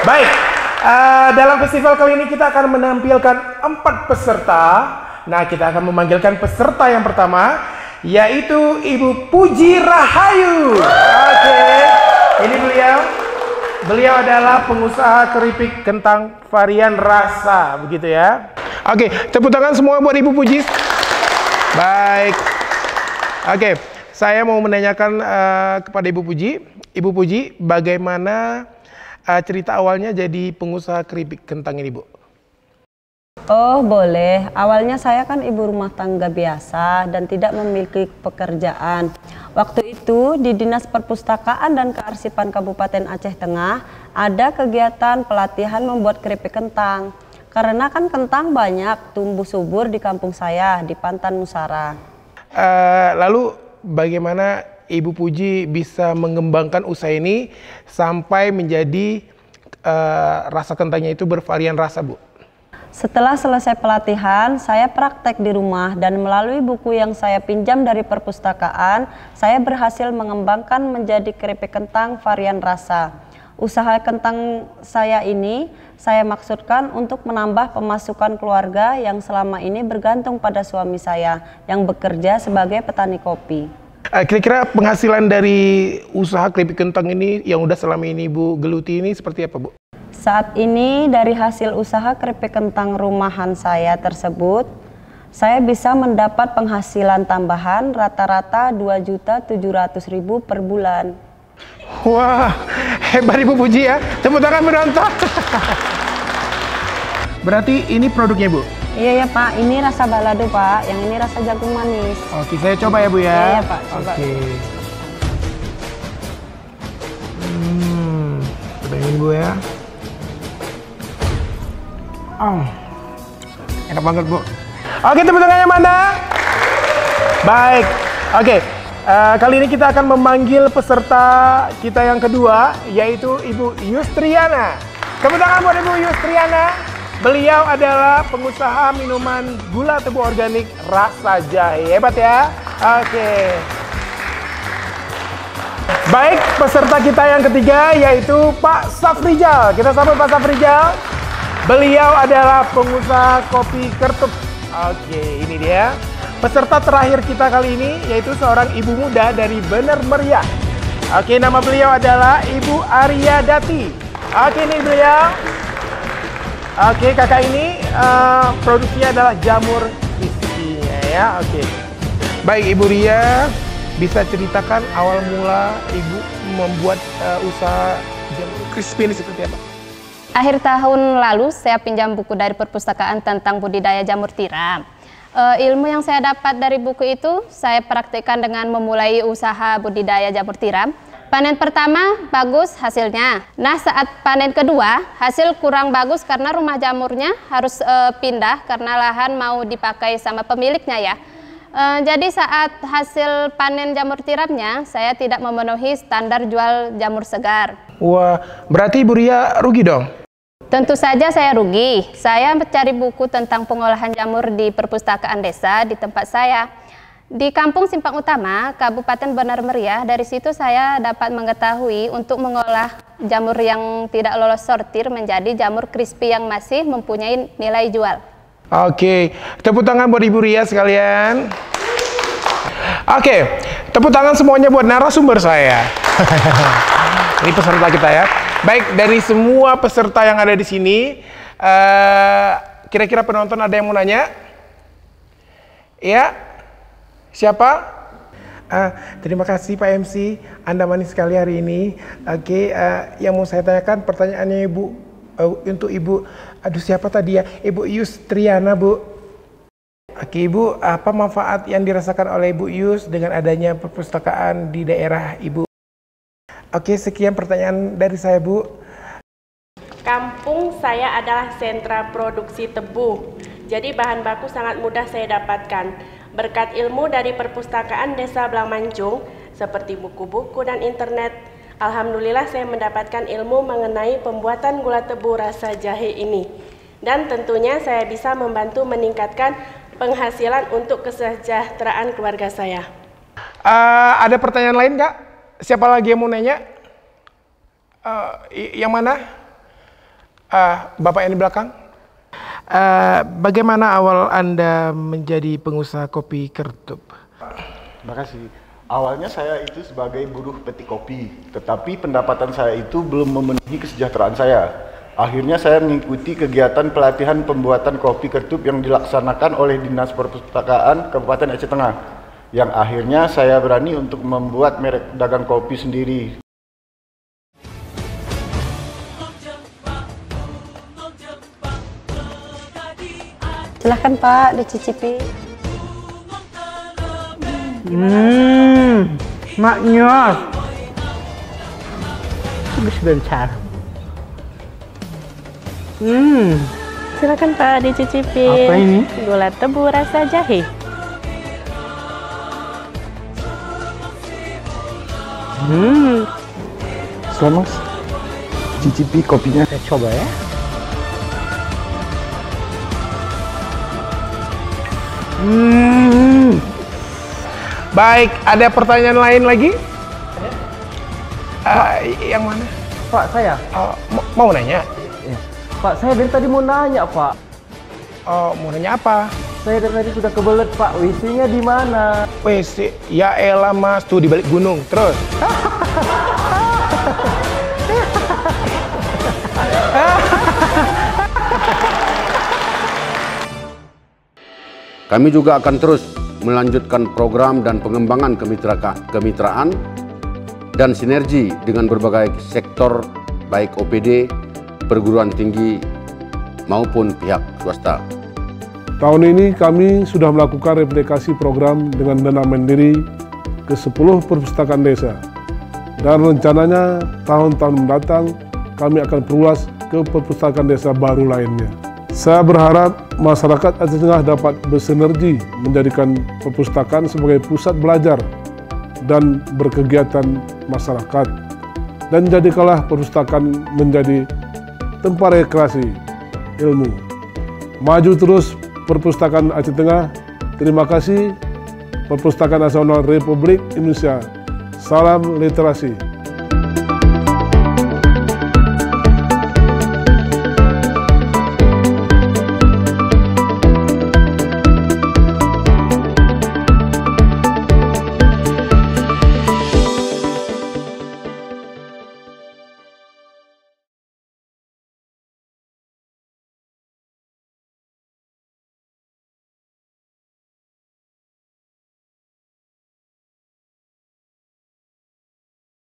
Baik, dalam festival kali ini kita akan menampilkan 4 peserta. Nah, kita akan memanggilkan peserta yang pertama, yaitu Ibu Puji Rahayu. Oke, ini beliau adalah pengusaha keripik kentang varian rasa, begitu ya. Oke, tepuk tangan semua buat Ibu Puji. Baik. Oke, saya mau menanyakan kepada Ibu Puji, bagaimana cerita awalnya jadi pengusaha keripik kentang ini, Bu? Oh, boleh. Awalnya saya kan ibu rumah tangga biasa dan tidak memiliki pekerjaan. Waktu itu di Dinas Perpustakaan dan Kearsipan Kabupaten Aceh Tengah ada kegiatan pelatihan membuat keripik kentang. Karena kan kentang banyak tumbuh subur di kampung saya, di Pantan Musara. Lalu bagaimana Ibu Puji bisa mengembangkan usaha ini sampai menjadi rasa kentangnya itu bervarian rasa, Bu? Setelah selesai pelatihan, saya praktek di rumah dan melalui buku yang saya pinjam dari perpustakaan, saya berhasil mengembangkan menjadi keripik kentang varian rasa. Usaha kentang saya ini, saya maksudkan untuk menambah pemasukan keluarga yang selama ini bergantung pada suami saya yang bekerja sebagai petani kopi. Kira-kira penghasilan dari usaha keripik kentang ini yang udah selama ini Ibu geluti ini seperti apa, Bu? Saat ini dari hasil usaha keripik kentang rumahan saya tersebut, saya bisa mendapat penghasilan tambahan rata-rata 2.700.000 per bulan. Wah, hebat Ibu Puji ya. Tepuk tangan penonton. Berarti ini produknya, Bu? Iya ya Pak, ini rasa balado Pak, yang ini rasa jagung manis. Oke, saya coba ya Bu ya. Iya Pak, coba. Oke. Cobain Bu ya. Enak banget Bu. Oke, tepuk tangannya mana? Baik. Oke, kali ini kita akan memanggil peserta kita yang kedua, yaitu Ibu Yustriana. Tepuk tangan buat Ibu Yustriana. Beliau adalah pengusaha minuman gula tebu organik rasa jahe. Hebat ya. Oke. Baik, peserta kita yang ketiga yaitu Pak Safrijal. Kita sambut Pak Safrijal. Beliau adalah pengusaha kopi kertup. Oke, ini dia. Peserta terakhir kita kali ini yaitu seorang ibu muda dari Bener Meriah. Oke, nama beliau adalah Ibu Arya Dati. Oke, ini beliau. Oke, kakak ini produksinya adalah jamur crispy-nya ya. Oke. Baik, Ibu Ria, bisa ceritakan awal mula Ibu membuat usaha jamur crispy ini seperti apa? Akhir tahun lalu saya pinjam buku dari perpustakaan tentang budidaya jamur tiram. Ilmu yang saya dapat dari buku itu saya praktikkan dengan memulai usaha budidaya jamur tiram. Panen pertama bagus hasilnya. Nah, saat panen kedua hasil kurang bagus karena rumah jamurnya harus pindah karena lahan mau dipakai sama pemiliknya ya. Jadi saat hasil panen jamur tiramnya saya tidak memenuhi standar jual jamur segar. Wah, berarti Ibu Ria rugi dong? Tentu saja saya rugi. Saya mencari buku tentang pengolahan jamur di perpustakaan desa di tempat saya. Di Kampung Simpang Utama, Kabupaten Bener Meriah, dari situ saya dapat mengetahui untuk mengolah jamur yang tidak lolos sortir menjadi jamur crispy yang masih mempunyai nilai jual. Oke, tepuk tangan buat Ibu Ria sekalian. Oke, tepuk tangan semuanya buat narasumber saya. Ini peserta kita ya. Baik, dari semua peserta yang ada di sini, kira-kira penonton ada yang mau nanya? Ya? Siapa? Terima kasih Pak MC, Anda manis sekali hari ini. Oke, yang mau saya tanyakan pertanyaannya Ibu, untuk Ibu, aduh siapa tadi ya? Ibu Yustriana, Bu. Oke Ibu, apa manfaat yang dirasakan oleh Ibu Yus dengan adanya perpustakaan di daerah Ibu? Oke, sekian pertanyaan dari saya, Bu. Kampung saya adalah sentra produksi tebu. Jadi bahan baku sangat mudah saya dapatkan. Berkat ilmu dari perpustakaan Desa Blangmanjung, seperti buku-buku dan internet, alhamdulillah saya mendapatkan ilmu mengenai pembuatan gula tebu rasa jahe ini. Dan tentunya saya bisa membantu meningkatkan penghasilan untuk kesejahteraan keluarga saya. Ada pertanyaan lain, Kak? Siapa lagi yang mau nanya? Yang mana? Bapak yang di belakang. Bagaimana awal Anda menjadi pengusaha kopi Kertup? Terima kasih. Awalnya saya itu sebagai buruh petik kopi, tetapi pendapatan saya itu belum memenuhi kesejahteraan saya. Akhirnya saya mengikuti kegiatan pelatihan pembuatan kopi Kertup yang dilaksanakan oleh Dinas Perpustakaan Kabupaten Aceh Tengah. Yang akhirnya saya berani untuk membuat merek dagang kopi sendiri. Silahkan Pak, dicicipi. Maknyos. Sebentar. Silakan Pak, dicicipi. Apa ini? Gula tebu rasa jahe. Selamat cicipi kopinya. Saya coba ya. Baik, ada pertanyaan lain lagi? Yang mana? Pak, saya. Mau nanya? Ya. Pak, saya dari tadi mau nanya, Pak. Mau nanya apa? Saya dari tadi sudah kebelet, Pak. WC-nya di mana? WC? Ya elah mas, tuh di balik gunung. Terus? Kami juga akan terus melanjutkan program dan pengembangan kemitraan dan sinergi dengan berbagai sektor baik OPD, perguruan tinggi maupun pihak swasta. Tahun ini kami sudah melakukan replikasi program dengan dana mandiri ke 10 perpustakaan desa. Dan rencananya tahun-tahun mendatang kami akan perluas ke perpustakaan desa baru lainnya. Saya berharap masyarakat Aceh Tengah dapat bersinergi menjadikan perpustakaan sebagai pusat belajar dan berkegiatan masyarakat. Dan jadikanlah perpustakaan menjadi tempat rekreasi ilmu. Maju terus Perpustakaan Aceh Tengah. Terima kasih Perpustakaan Nasional Republik Indonesia. Salam literasi.